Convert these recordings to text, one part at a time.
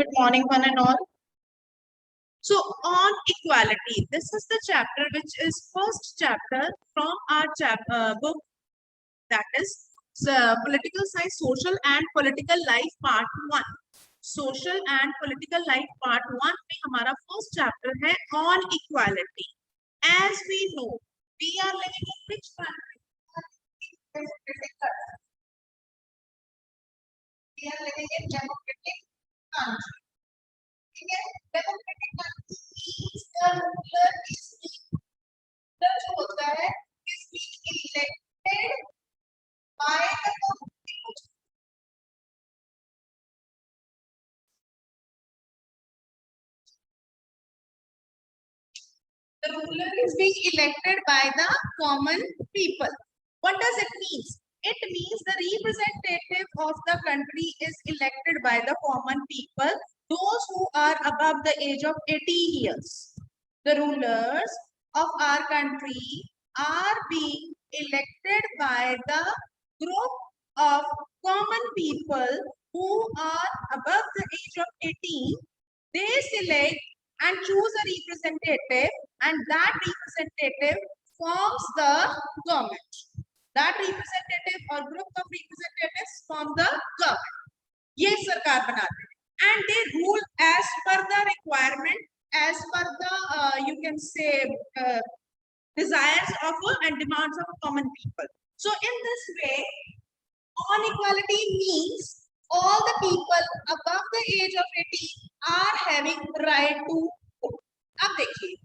Good morning, one and all. So, on equality, this is the chapter which is first chapter from our book, that is Political Science, Social and Political Life Part 1. Social and Political Life Part 1 में हमारा first chapter है on equality. As we know, we are living in which country? We are living in democratic country. Democratic country का ruler जो होता है is being elected by the people. The ruler is being elected by the common people. What does it mean? It means the representative of the country is elected by the common people, those who are above the age of 18 years. The rulers of our country are being elected by the group of common people who are above the age of 18. They select and choose a representative, and that representative forms the government. That representative or group of representatives form the government. ये सरकार बनाते हैं, and they rule as per the requirement, as per the you can say desires of and demands of common people. So in this way, on equality means all the people above the age of 18 are having right to vote. अब देखिए,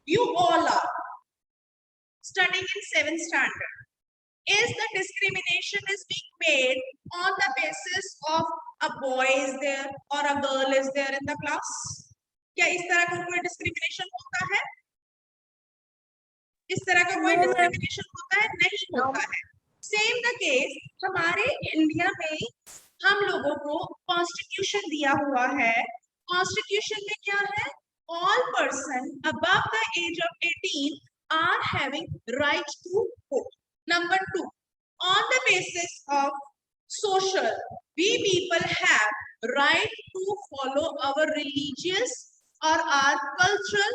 you all are studying in 7th standard. Is the discrimination is being made on the basis of a boy is there or a girl is there in the class? क्या इस तरह का कोई discrimination होता है? इस तरह का कोई discrimination होता है? नहीं होता है. Same the case, हमारे इंडिया में हम लोगों को कॉन्स्टिट्यूशन दिया हुआ है. कॉन्स्टिट्यूशन में क्या है? All person above the age of 18 are having right to vote. Number 2, on the basis of social, we people have right to follow our religious or our cultural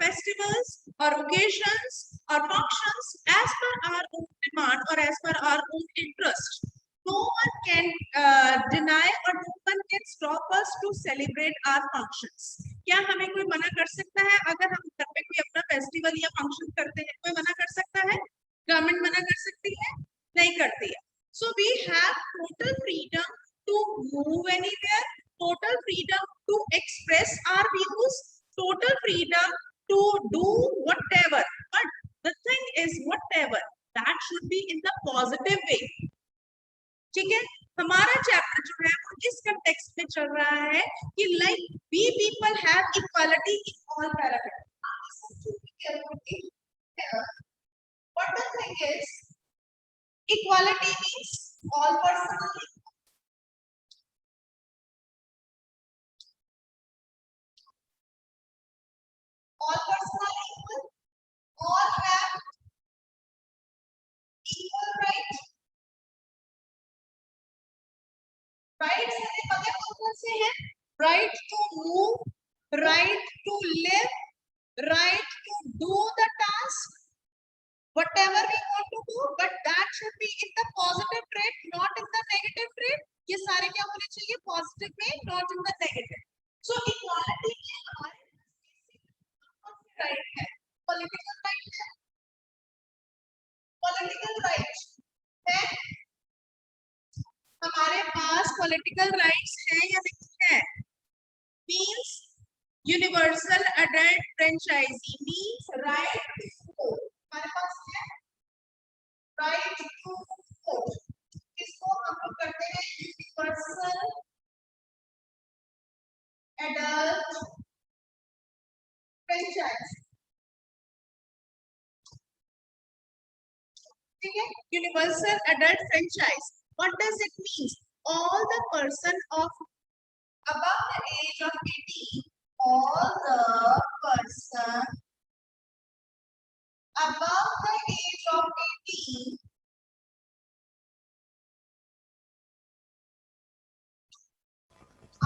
festivals or occasions or functions as per our own demand or as per our own interest. No one can deny or no one can stop us to celebrate our functions. क्या हमें कोई मना कर सकता है? अगर हम घर पे कोई अपना फेस्टिवल या फंक्शन करते हैं, कोई मना कर सकता है? गवर्नमेंट मना कर सकती है? नहीं करती है. So we have total freedom to move anywhere, total freedom to express our views, total freedom to do whatever. But the thing is, whatever that should be in the positive way. ठीक है, हमारा chapter जो है वो इस context में चल रहा है कि like we people have equality in all parameters. What the thing is, equality means all persons are equal. All persons are equal. All have equal right. Rights हमें पता कौन से हैं? Right to move, right to live, right to do the task, whatever we want to do, but that should be in the positive trait, not in the negative trait. ये सारे क्या होने चाहिए? Positive में, not in the negative. So equality के हमारे right है, political right है, political right है. हमारे पास पॉलिटिकल राइट्स हैं या नहीं है? Means universal adult franchise means right to vote. हमारे पास है राइट टू वोट. इसको हम लोग करते हैं यूनिवर्सल अडल्ट फ्रेंचाइजी. ठीक है, universal adult franchise. What does it mean? All the person of above the age of 18, all the person above the age of 18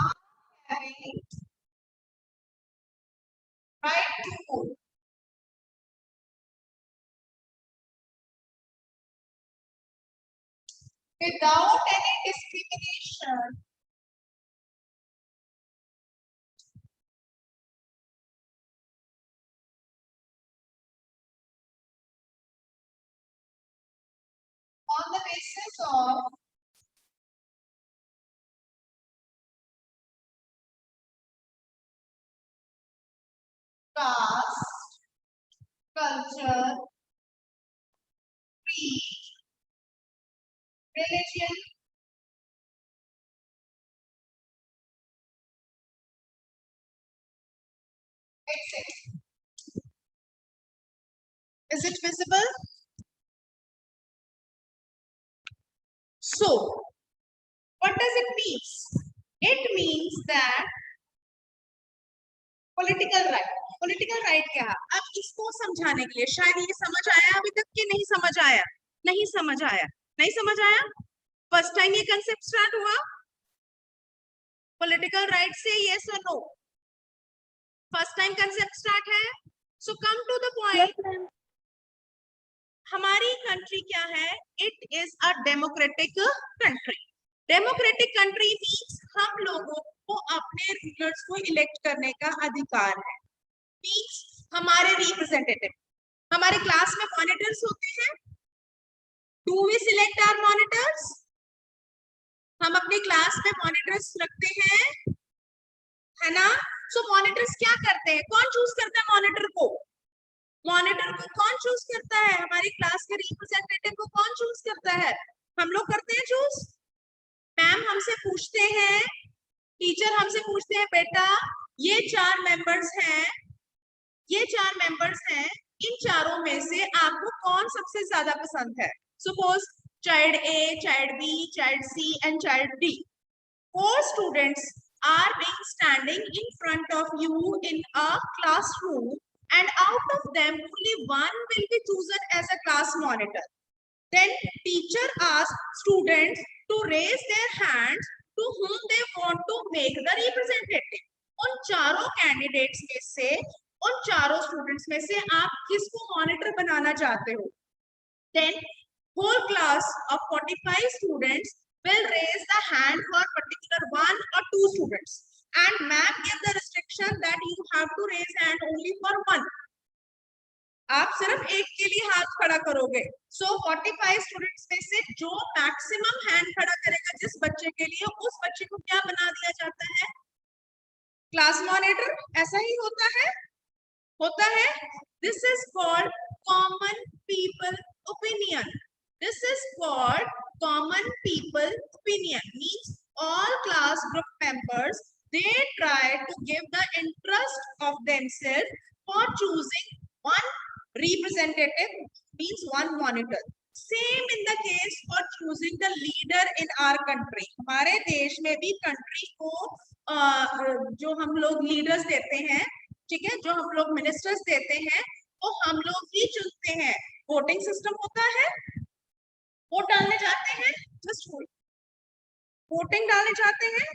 are having right to vote. Without any discrimination on the basis of caste, culture, creed, religion, etc. Is it visible? So, what does it mean? It means that political right क्या है? अब इसको समझाने के लिए शायद ये समझ आया अभी तक कि नहीं समझ आया? नहीं समझ आया? नहीं समझ आया? फर्स्ट टाइम ये कंसेप्ट स्टार्ट हुआ पॉलिटिकल राइट से, यस और no? First time concept start है? So come to the point, हमारी कंट्री क्या है? It is a democratic country. Democratic country means हम लोगों को अपने रूलर्स को इलेक्ट करने का अधिकार है. मीन्स हमारे रिप्रेजेंटेटिव, हमारे क्लास में मॉनिटर्स होते हैं. Do we select our monitors? हम अपनी क्लास में मॉनिटर्स रखते हैं, है ना? सो मॉनिटर्स क्या करते हैं? कौन चूज करता है मॉनिटर को? मॉनिटर को कौन चूज करता है? हमारी क्लास के रिप्रेजेंटेटिव को कौन चूज करता है? हम लोग करते हैं चूज. मैम हमसे पूछते हैं, टीचर हमसे पूछते हैं, बेटा ये 4 मेंबर्स हैं, ये 4 मेंबर्स हैं, इन चारों में से आपको कौन सबसे ज्यादा पसंद है? Suppose child A, child B, child C and child D. 4 students are being standing in front of you in a classroom, and out of them only one will be chosen as a class monitor. Then teacher asks students to raise their hands to whom they want to make the representative. उन चारों candidates में से, उन चारों students में से आप किसको मॉनिटर बनाना चाहते हो? Then whole class of 45 students will raise the hand for particular 1 or 2 students, and ma'am give the restriction that you have to raise hand only for 1. आप सिर्फ एक के लिए हाथ खड़ा करोगे. सो 45 स्टूडेंट्स में से जो मैक्सिमम हैंड खड़ा करेगा जिस बच्चे के लिए, उस बच्चे को क्या बना दिया जाता है? Class monitor. ऐसा ही होता है, होता है. This is called common people opinion. This is called common people opinion. Means all class group members, they try to give the interest of themselves for choosing one representative, means one monitor. Same in the case for choosing the leader in our country. हमारे देश में भी country को जो हम लोग leaders देते हैं, ठीक है, जो हम लोग ministers देते हैं, वो हम लोग ही चुनते हैं. Voting system होता है, वोट डालने जाते हैं, जस्ट वोटिंग डालने जाते हैं.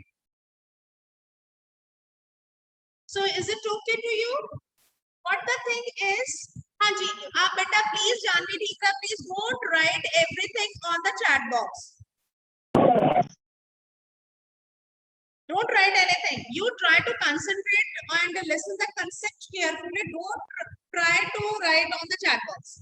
So is it okay to you? What the thing is, हाँ जी, आप बेटा प्लीज जानवी ढीकरा, please don't write everything on the chat box. Don't write anything. You try to concentrate and listen the concept carefully. Don't try to write on the chat box.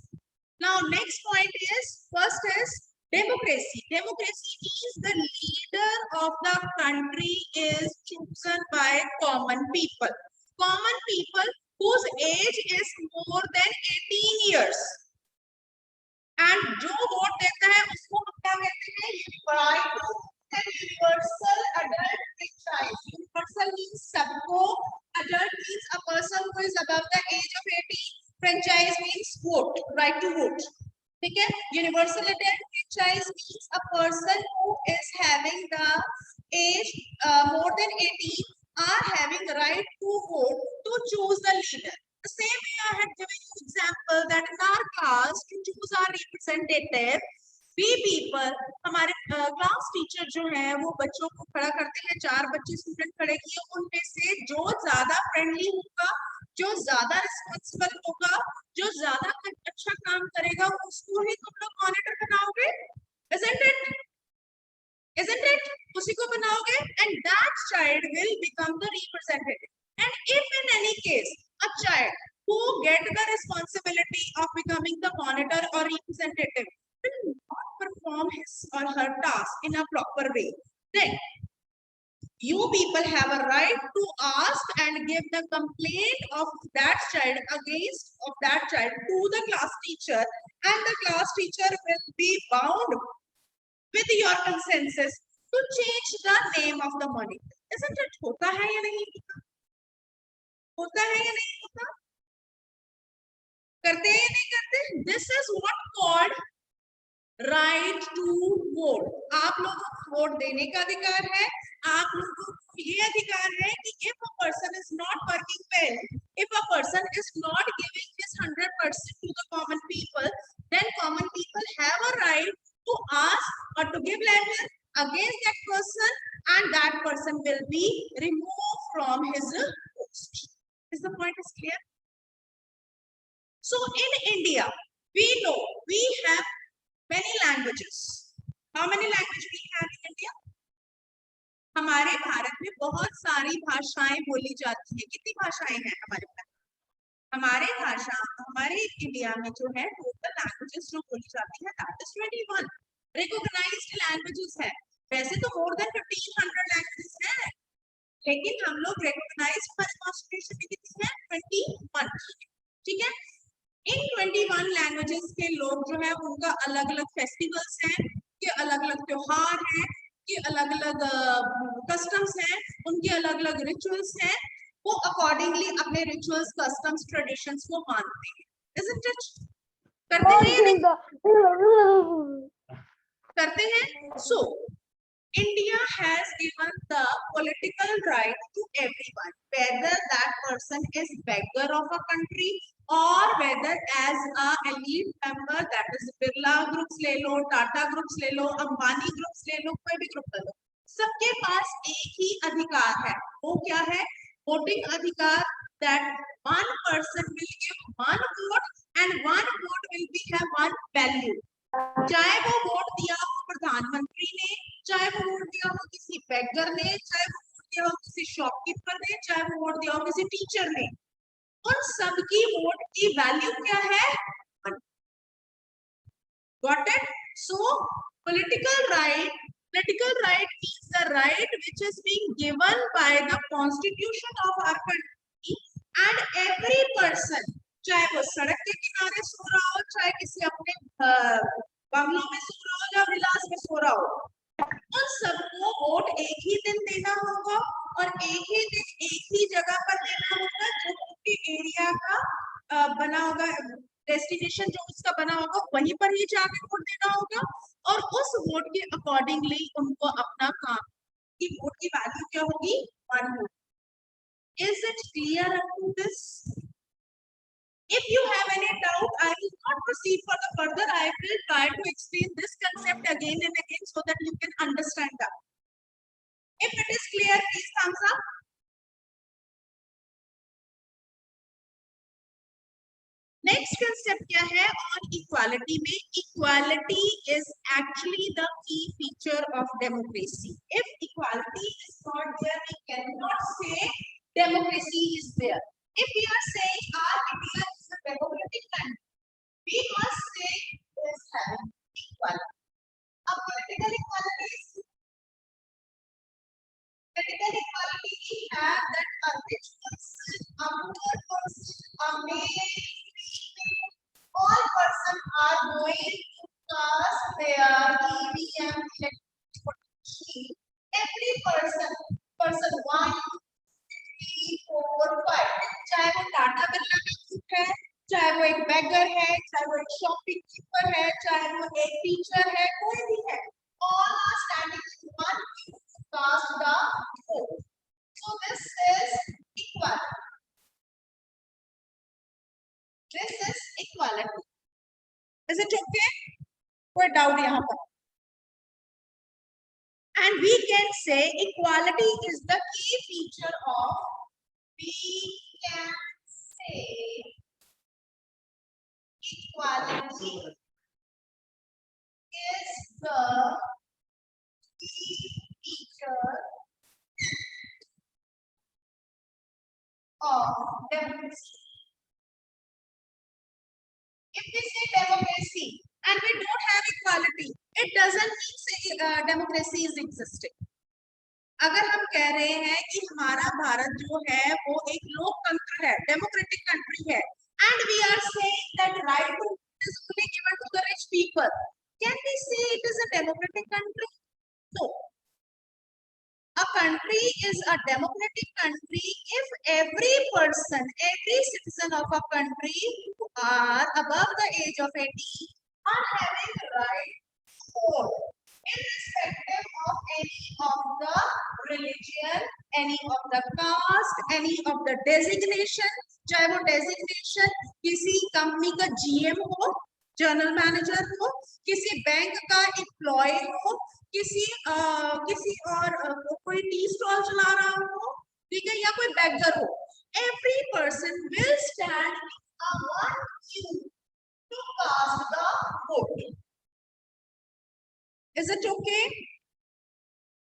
Now, next point is, first is democracy. Democracy means the leader of the country is chosen by common people. Common people whose age is more than 18 years. And जो vote देता है उसको हम क्या कहते हैं? Universal adult franchise. Universal means सबको, adult means a person who is above the age of 18. Franchise means vote, right to vote. ठीक है? Universal adult franchise means a person who is having the age more than 18 are having right to vote to choose the leader. The same way I had given you example that in our class to choose our representative, we people, हमारे class teacher जो है वो बच्चों को खड़ा करते हैं, 4 बच्चे स्टूडेंट खड़े किए, उनमें से जो ज्यादा फ्रेंडली होगा, जो ज्यादा रिस्पॉन्सिबल होगा, जो ज्यादा अच्छा काम करेगा, उसको ही तुम लोग मॉनिटर बनाओगे, isn't it? Isn't it? उसी को बनाओगे, and that child will become the representative. And if in any case a child who get the responsibility of becoming the monitor or representative will not perform his or her task in a proper way, then you people have a right to ask and give the complaint of that child to the class teacher, and the class teacher will be bound with your consensus to change the name of the monitor. Isn't it? होता है या नहीं होता? होता है या नहीं होता? करते हैं या नहीं करते? This is what called right to vote. आप लोगों को वोट देने का अधिकार है, आप लोगों को ये अधिकार है कि if a person is not working well, if a person is not giving his 100% to the common people, then common people have a right to ask or to give letter against that person, and that person will be removed from his post. Is the point is clear? So in India, we know we have many languages. How many languages we have in India? हमारे भारत में बहुत सारी भाषाएं बोली जाती है. कितनी भाषाएं हैं हमारे भारत? हमारे इंडिया में जो है टोटल लैंग्वेजेस जो बोली जाती है that is 21 recognized languages है. वैसे तो more than 1500 languages है, लेकिन हम लोग recognize हमारे constitution में कितनी है? 21. ठीक है. इन 21 लैंग्वेजेस के लोग जो है उनका अलग अलग फेस्टिवल्स हैं, के अलग अलग त्योहार हैं, के अलग अलग कस्टम्स हैं, उनके अलग अलग रिचुअल्स हैं. वो अकॉर्डिंगली अपने रिचुअल्स, कस्टम्स, ट्रेडिशंस को मानते हैं. Isn't it? करते हैं या नहीं? करते हैं. So India has given the political right to everyone, whether that person is beggar of a country or whether as a elite member, that is Birla groups ले लो, Tata groups ले लो, Ambani groups ले लो, कोई भी group ले लो, सबके पास एक ही अधिकार है. वो क्या है? वोटिंग अधिकार. That one person will give one vote and one vote will be have one value. चाहे वो वोट दिया हो प्रधानमंत्री ने, चाहे वो वोट दिया हो किसी बेगर ने, चाहे वो वोट दिया हो किसी शॉपकीपर ने, चाहे वो वोट दिया हो किसी टीचर ने, उन सबकी वोट की वैल्यू क्या है? Got it? So political right means the right which is being given by the constitution of our country, and every person, चाहे वो सड़क के किनारे सो रहा हो, चाहे किसी अपने बंगलों में सो रहा हो या विलास में सो रहा हो, उन सबको वोट एक ही दिन देना होगा और एक ही दिन एक ही जगह पर देना होगा, जो उनके एरिया का बना होगा, डेस्टिनेशन जो उसका बना होगा वहीं पर ही जाकर वोट देना होगा, और उस वोट के अकॉर्डिंगली उनको अपना काम की वोट की वैल्यू क्या होगी? 1 vote. Is it clear up to this? If you have any doubt, I will not proceed for the further. I will try to explain this concept again and again so that you can understand that. If it is clear, please thumbs up. Next concept क्या है on equality में? Equality is actually the key feature of democracy. If equality is not there, we cannot say democracy is there. If we are saying our India is a democratic country, we must say it is having equality. A political equality is political equality. We have that a rich person, a poor person, a male, female, all persons are going to cast their EVM machine. Every person 1, 3, 4, 5, चाहे वो टाटा बिरला का group है, चाहे वो एक बेगर है, चाहे वो एक शॉपकीपर है, चाहे वो एक टीचर है, कोई भी है, all are standing in one queue to cast the vote. So this is equality. This is equality. Is it okay? कोई डाउट यहाँ पर? And we can say equality is the key feature of, we can say equality is the key feature of democracy. If we say democracy and we don't have equality, it doesn't mean say democracy is existing. अगर हम कह रहे हैं कि हमारा भारत जो है वो एक लोकतंत्र है, डेमोक्रेटिक कंट्री है, and we are saying that right to vote is only given to the rich people, can we say it is a democratic country? No. A country is a democratic country if every person, every citizen of a country who are above the age of 18 are having the right to vote, irrespective of any of the religion, any of the caste, any of the designation, चाहे वो designation किसी company का GM हो, general manager हो, किसी bank का employ हो, किसी और कोई टी स्टॉल चला रहा हो, ठीक है, या कोई बेगर हो, every person will stand in one queue to cast the vote. Is it okay?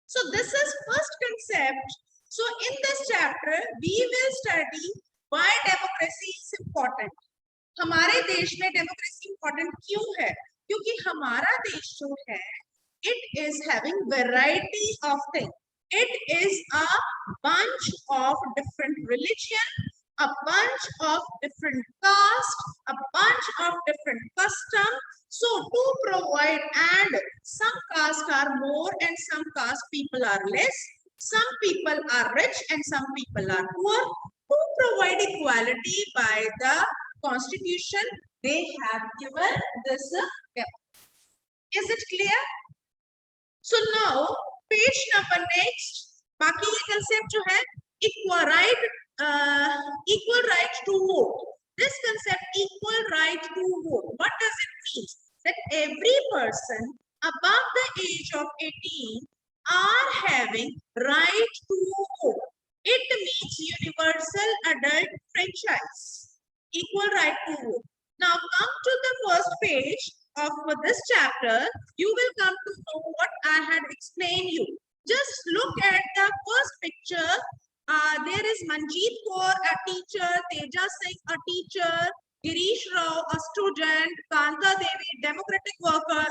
So this is first concept. So in this chapter we will study why democracy is important. हमारे देश में डेमोक्रेसी इंपॉर्टेंट क्यों है? क्योंकि हमारा देश जो है, it is having variety of things. It is a bunch of different religion, a bunch of different caste, a bunch of different custom. So to provide, and some caste are more and some caste people are less, some people are rich and some people are poor. To provide equality by the constitution, they have given this. Is it clear? So now page number next, बाकी ये concept जो है equal right to vote. This concept equal right to vote, what does it mean? That every person above the age of 18 are having right to vote. It means universal adult franchise, equal right to vote. Now come to the first page of this chapter. You will come to know what I had explained you. Just look at the first picture. There is Manjeet Kaur, a teacher, Teja Singh, a teacher, Girish Rao, a student, Kanta Devi, domestic worker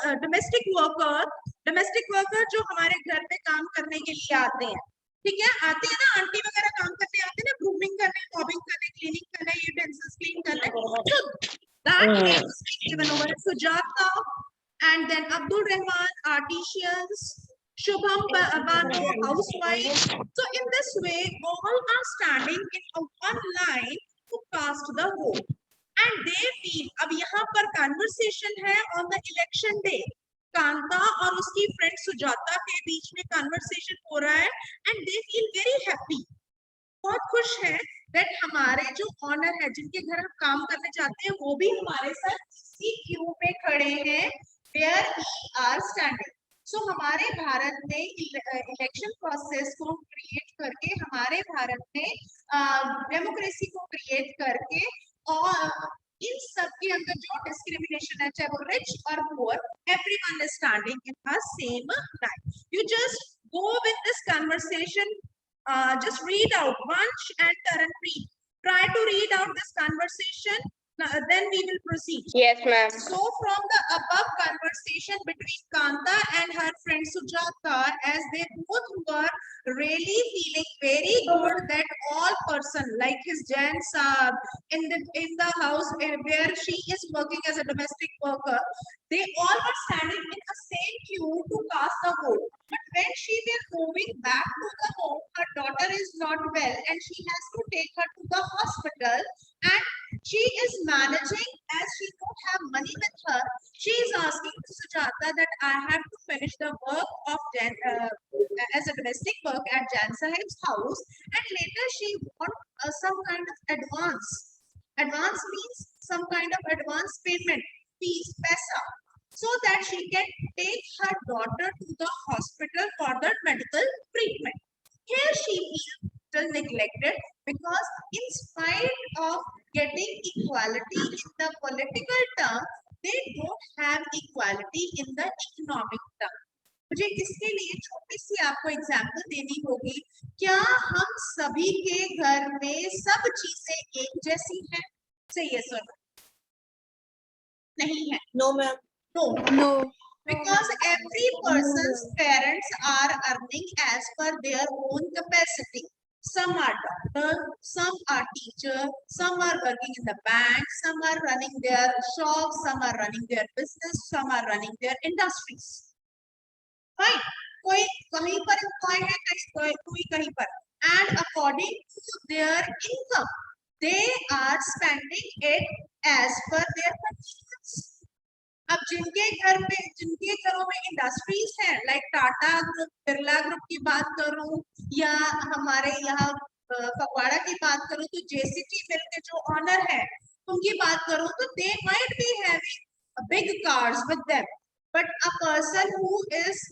जो हमारे घर पे काम करने के लिए आते हैं, ठीक है, आते हैं ना, आंटी वगैरह काम करने आते हैं ना, ग्रूमिंग करने, मॉबिंग करने, क्लीनिंग करने, यूटेंसिल्स क्लीन करने. So that is given over Sujata, and then Abdul Rahman, artisans, Shubham Banu, housewife. So in this way, all are standing in a one line to cast the vote, and they feel. अब यहाँ पर conversation है on the election day. Kanta और उसकी friend Sujata के बीच में conversation हो रहा है, and they feel very happy, बहुत खुश है that हमारे जो ऑनर है, जिनके घर हम काम करने जाते हैं, वो भी हमारे साथ इसी क्यू में खड़े हैं, where we are standing. So हमारे भारत में इलेक्शन प्रोसेस को क्रिएट करके, हमारे भारत में डेमोक्रेसी को क्रिएट करके, और इन सब के अंदर जो डिस्क्रिमिनेशन है, चाहे वो रिच और poor, everyone is standing in the same line. You just go with this conversation. Just read out Vansh and Taran, read. Try to read out this conversation. Then we will proceed. Yes, ma'am. So from the above conversation between Kanta and her friend Sujata, as they both were really feeling very good that all person like his Jain Saab in the house where she is working as a domestic worker, they all were standing in the same queue to cast the vote. But when she were moving back to the home, her daughter is not well and she has to take her to the hospital, and she is managing, as she don't have money with her. She is asking to Sujata that I have to finish the work of as a domestic work at Jan Sahib's house, and later she want some kind of advance. Advance means some kind of advance payment, fees, paisa. so that she can take her daughter to the hospital for the medical treatment. Here she feels little neglected because in spite of getting equality in the political term, they don't have equality in the economic term. मुझे इसके लिए छोटी सी आपको example देनी होगी। क्या हम सभी के घर में सब चीजें एक जैसी हैं? से यस और नहीं है? No ma'am. No. Because every person's parents are earning as per their own capacity. Some are doctor, some are teacher, some are working in the bank, some are running their shops, some are running their business, some are running their industries. Fine. कोई कहीं पर employed है, कोई कहीं पर. And according to their income, they are spending it as per their convenience. अब जिनके घरों में इंडस्ट्रीज हैं, like Tata group, Birla group की बात करूं या हमारे यहाँ फगवाड़ा की बात करूं, तो जेसीटी मिल के जो ऑनर है उनकी बात करूं, तो they might be having big cars with them, but a person who is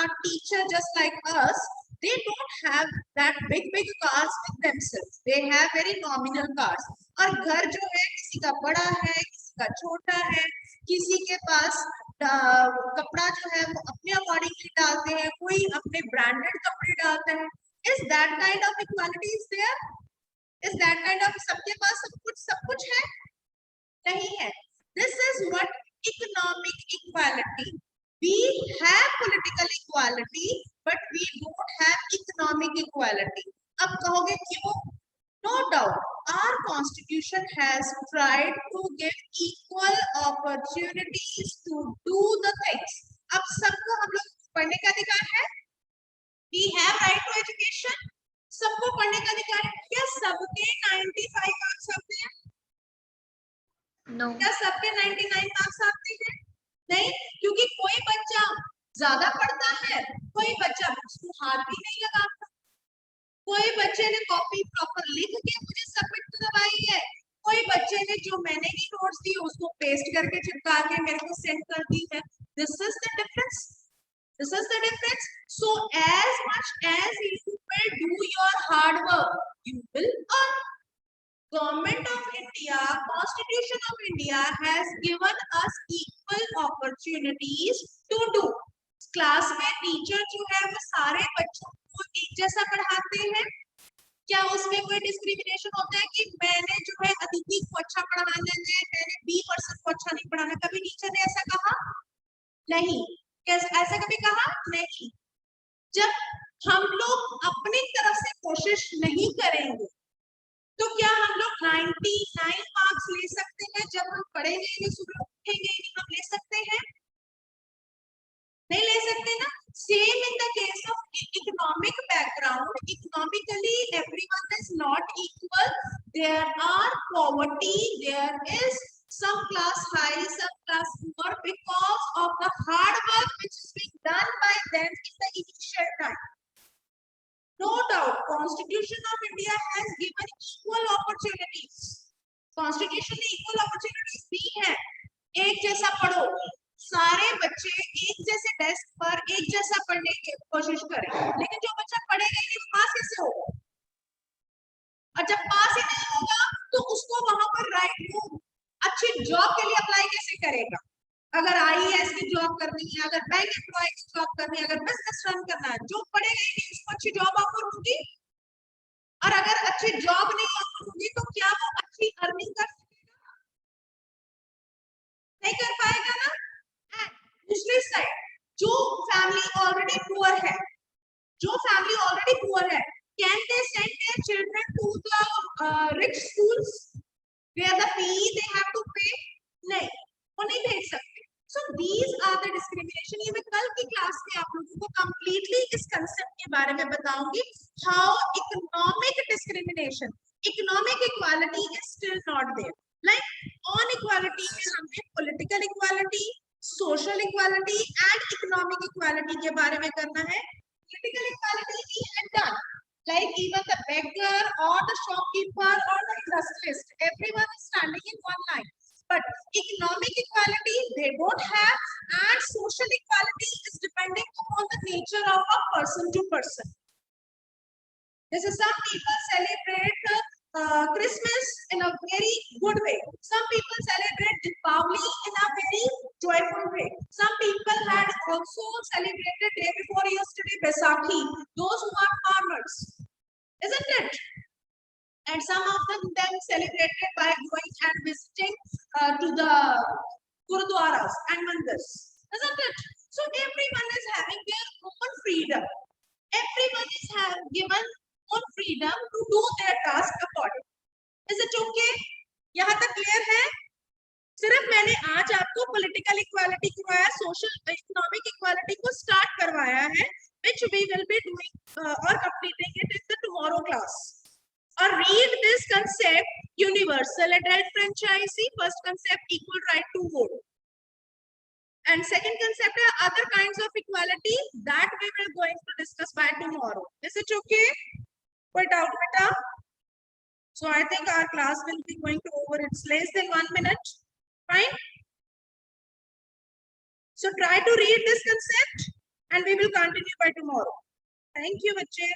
a teacher just like us, they don't have that big cars with themselves. They have very nominal cars. और घर जो है किसी का बड़ा है, किसी का छोटा है, किसी के पास कपड़ा जो है वो अपने अकॉर्डिंगली डालते हैं, कोई अपने ब्रांडेड कपड़े डालता है. Is that kind of equality is there? Is that kind of सबके पास सब कुछ है? नहीं है. This is what economic equality. We have political equality but we don't have economic equality. अब कहोगे क्यों? No doubt, our constitution has tried to give equal opportunities to do the things. अब सबको हम लोग पढ़ने का अधिकार है. We have right to education. सबको पढ़ने का अधिकार है. क्या सबके 95 मार्क्स आते हैं? No. क्या सबके 99 मार्क्स आते हैं? नहीं, क्योंकि कोई बच्चा ज्यादा पढ़ता है, कोई बच्चा उसको हाथ भी नहीं लगाता. कोई बच्चे ने कॉपी प्रॉपर लिख के मुझे सबमिट करवाई है, कोई बच्चे ने जो मैंने ही नोट्स दिए उसको पेस्ट करके चिपका के मेरे को सेंड कर दी है. This is the difference. This is the difference. So as much as you will do your hard work, you will earn. Government of India, constitution of India has given us equal opportunities to do. Class में teacher जो है वो सारे बच्चों को एक जैसा पढ़ाते हैं. क्या उसमें कोई डिस्क्रिमिनेशन होता है कि मैंने जो है अदिति को अच्छा पढ़ाना है, मैंने बी पर्सन को अच्छा नहीं पढ़ाना? कभी टीचर ने ऐसा कहा? नहीं. कैसे ऐसा कभी कहा? नहीं. जब हम लोग अपनी तरफ से कोशिश नहीं करेंगे तो क्या हम लोग 99 मार्क्स ले सकते हैं? जब हम पढ़ेंगे नहीं, सुबह उठेंगे नहीं, हम ले सकते हैं? नहीं ले सकते ना. Same in the case of economic background. Economically everyone is not equal. There are poverty, there is some class high, some class poor because of the hard work which is being done by them in the initial time. No doubt, Constitution of India has given equal opportunities. Constitution ने equal opportunities दी है. एक जैसा पढ़ो, सारे बच्चे एक जैसे desk पर एक जैसा पढ़ने की कोशिश करें, लेकिन जो बच्चा पढ़ेगा ही नहीं पास कैसे होगा? और जब पास ही नहीं होगा तो उसको वहां पर राइट अच्छी जॉब के लिए अप्लाई कैसे करेगा? अगर आईएएस की जॉब करनी है, अगर बैंक एम्प्लॉय की जॉब करनी है, अगर बिजनेस रन करना है, जो पढ़ेगा ही नहीं उसको अच्छी जॉब ऑफर होगी. और अगर अच्छी जॉब नहीं ऑफर होगी तो क्या वो अच्छी अर्निंग कर सकेगा? नहीं कर पाएगा ना. दूसरी साइड, जो फैमिली ऑलरेडी पुअर है, can they send their children to the rich schools where the fee they have to pay? नहीं, वो नहीं भेज सकते. So these are the discrimination. ये मैं कल की क्लास में आप लोगों को completely इस concept के बारे में बताऊंगी. How economic discrimination, economic equality is still not there. Like on equality में हमने political equality, social equality and economic equality के बारे में करना है. Political equality we had done. Like even the beggar or the shopkeeper or the industrialist, everyone is standing in one line. But economic equality they don't have, social equality is depending upon the nature of a person to person. This is some people celebrate Christmas in a very good way. Some people celebrate Deepavali in a very joyful way. Some people had also celebrated day before yesterday Baisakhi. Those who are farmers, isn't it? And some of them celebrated by going and visiting to the gurudwaras and mandirs, isn't it? So everyone is having their own freedom. Everyone is given own freedom to do their task according. Is it okay? यहाँ तक clear है? सिर्फ मैंने आज आपको political equality करवाया, social economic equality को start करवाया है, which we will be doing or completing it in the tomorrow class. Or read this concept: universal adult franchisee. First concept, equal right to vote. And second concept, other kinds of equality that we will going to discuss by tomorrow. Is it okay? Put out beta. So I think our class will be going to over. It's less than 1 minute. Fine. So try to read this concept and we will continue by tomorrow. Thank you, bache.